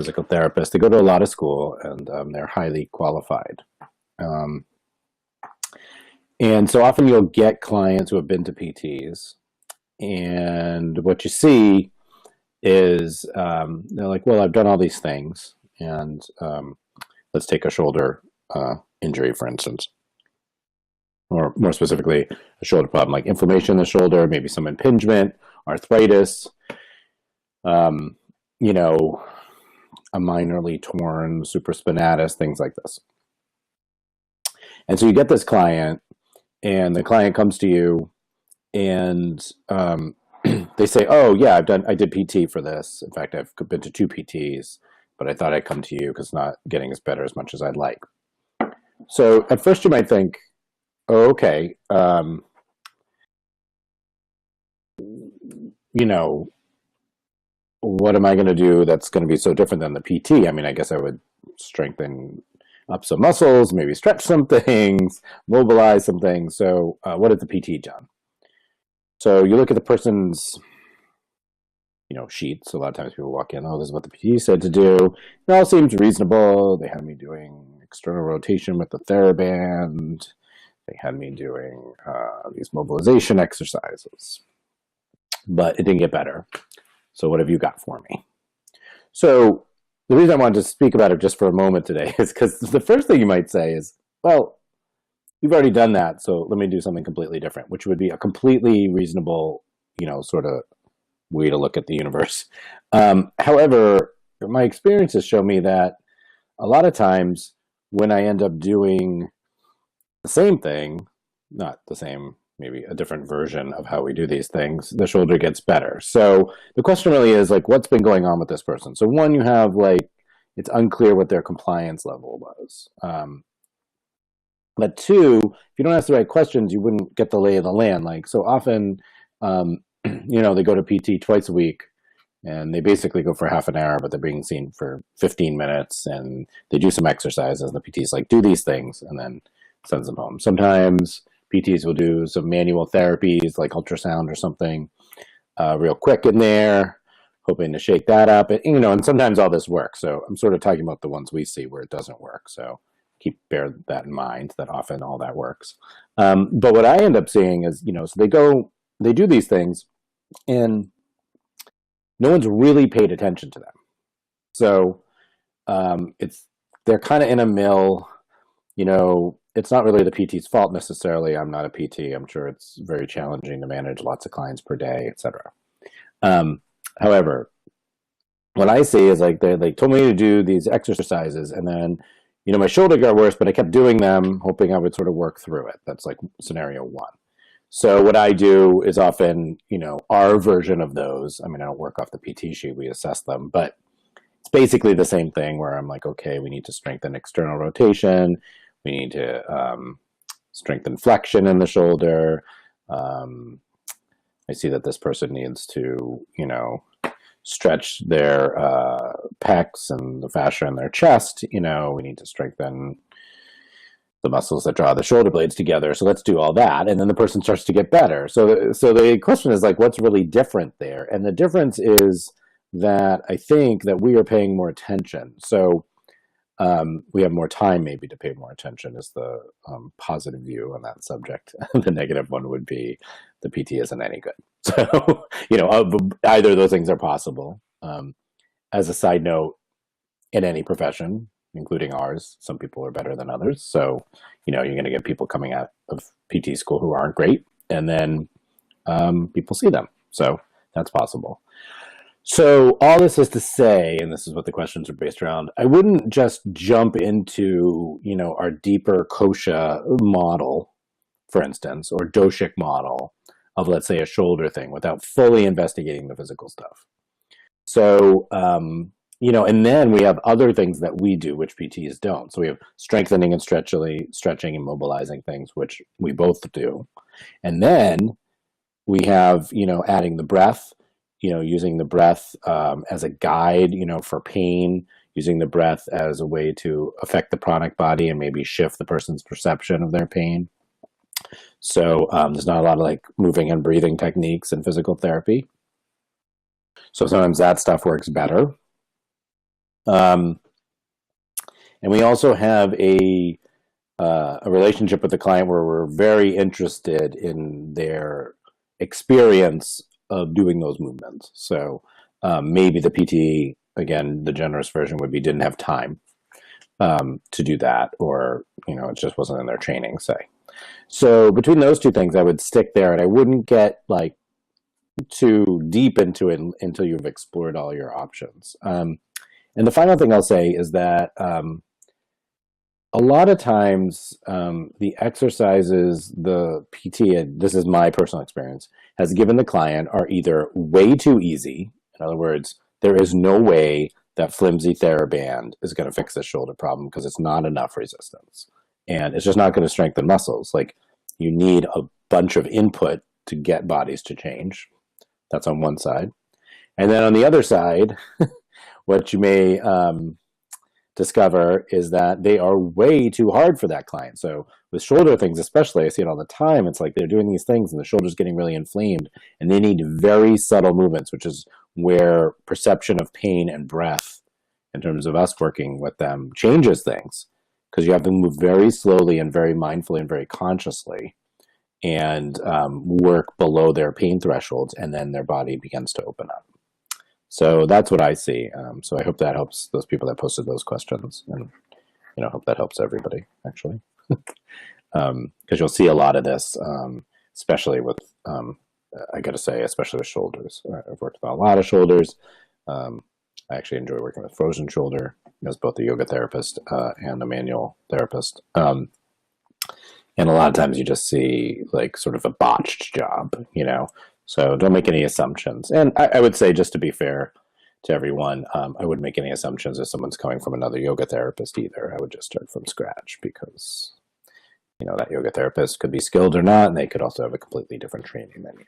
physical therapists. They go to a lot of school, and they're highly qualified. Um, and so often you'll get clients who have been to PTs, and what you see is they're like, well, I've done all these things, and let's take a shoulder injury, for instance, or more specifically, a shoulder problem like inflammation in the shoulder, maybe some impingement, arthritis, you know, a minorly torn supraspinatus, things like this. And so you get this client, and the client comes to you, and they say, "Oh yeah, I did PT for this. In fact, I've been to 2 PTs, but I thought I'd come to you because it's not getting better as much as I'd like." So at first you might think, "Oh, okay, you know, what am I going to do that's going to be so different than the PT? I mean, I guess I would strengthen up some muscles, maybe stretch some things, mobilize some things. So what has the PT done?" So you look at the person's, sheets. A lot of times people walk in, "Oh, this is what the PT said to do. It all seems reasonable. They had me doing external rotation with the TheraBand. They had me doing these mobilization exercises, but it didn't get better. So what have you got for me?" So the reason I wanted to speak about it just for a moment today is because the first thing you might say is, well, you've already done that, so let me do something completely different, which would be a completely reasonable, sort of way to look at the universe. However, my experiences show me that a lot of times when I end up doing the same thing, not the same, maybe a different version of how we do these things, the shoulder gets better. So the question really is like, what's been going on with this person? So one, you have like, it's unclear what their compliance level was. But two, if you don't ask the right questions, you wouldn't get the lay of the land. Like, so often, they go to PT twice a week, and they basically go for half an hour, but they're being seen for 15 minutes, and they do some exercises, and the PT's like, do these things, and then sends them home. Sometimes PTs will do some manual therapies, like ultrasound or something, real quick in there, hoping to shake that up. And sometimes all this works. So I'm sort of talking about the ones we see where it doesn't work. So bear that in mind, that often all that works. But what I end up seeing is, so they do these things, and no one's really paid attention to them. So they're kind of in a mill, it's not really the PT's fault necessarily. I'm not a PT. I'm sure it's very challenging to manage lots of clients per day, etc. However, what I see is like they told me to do these exercises, and then my shoulder got worse, but I kept doing them, hoping I would sort of work through it. That's like scenario one. So what I do is often, our version of those. I mean, I don't work off the PT sheet. We assess them, but it's basically the same thing where I'm like, okay, we need to strengthen external rotation. We need to strengthen flexion in the shoulder. I see that this person needs to, stretch their pecs and the fascia in their chest. We need to strengthen the muscles that draw the shoulder blades together. So let's do all that. And then the person starts to get better. So the question is like, what's really different there? And the difference is that I think that we are paying more attention. So we have more time maybe to pay more attention is the positive view on that subject. The negative one would be the PT isn't any good. So, either of those things are possible. As a side note, in any profession, including ours, some people are better than others. So, you're going to get people coming out of PT school who aren't great, and then people see them. So that's possible. So all this is to say, and this is what the questions are based around, I wouldn't just jump into, our deeper kosha model, for instance, or doshic model of, let's say, a shoulder thing without fully investigating the physical stuff. So, and then we have other things that we do, which PTs don't. So we have strengthening and stretching and mobilizing things, which we both do. And then we have, adding the breath, using the breath as a guide, for pain, using the breath as a way to affect the pranic body and maybe shift the person's perception of their pain. So there's not a lot of like moving and breathing techniques in physical therapy. So sometimes that stuff works better. And we also have a relationship with the client where we're very interested in their experience of doing those movements. So maybe the PT, again, the generous version would be didn't have time to do that, or it just wasn't in their training, say. So between those two things, I would stick there, and I wouldn't get like too deep into it until you've explored all your options. And the final thing I'll say is that a lot of times the exercises the PT, and this is my personal experience, has given the client are either way too easy. In other words, there is no way that flimsy TheraBand is going to fix this shoulder problem because it's not enough resistance. And it's just not going to strengthen muscles. Like, you need a bunch of input to get bodies to change. That's on one side. And then on the other side, what you may discover is that they are way too hard for that client. So with shoulder things especially, I see it all the time. It's like they're doing these things and the shoulder's getting really inflamed, and they need very subtle movements, which is where perception of pain and breath, in terms of us working with them, changes things, because you have to move very slowly and very mindfully and very consciously, and work below their pain thresholds, and then their body begins to open up. So that's what I see. So I hope that helps those people that posted those questions, and hope that helps everybody, actually, because you'll see a lot of this, especially with, I got to say, especially with shoulders. I've worked with a lot of shoulders. I actually enjoy working with frozen shoulder as both a yoga therapist and a manual therapist. And a lot of times you just see like sort of a botched job, So don't make any assumptions. And I would say, just to be fair to everyone, I wouldn't make any assumptions if someone's coming from another yoga therapist either. I would just start from scratch, because that yoga therapist could be skilled or not, and they could also have a completely different training than you.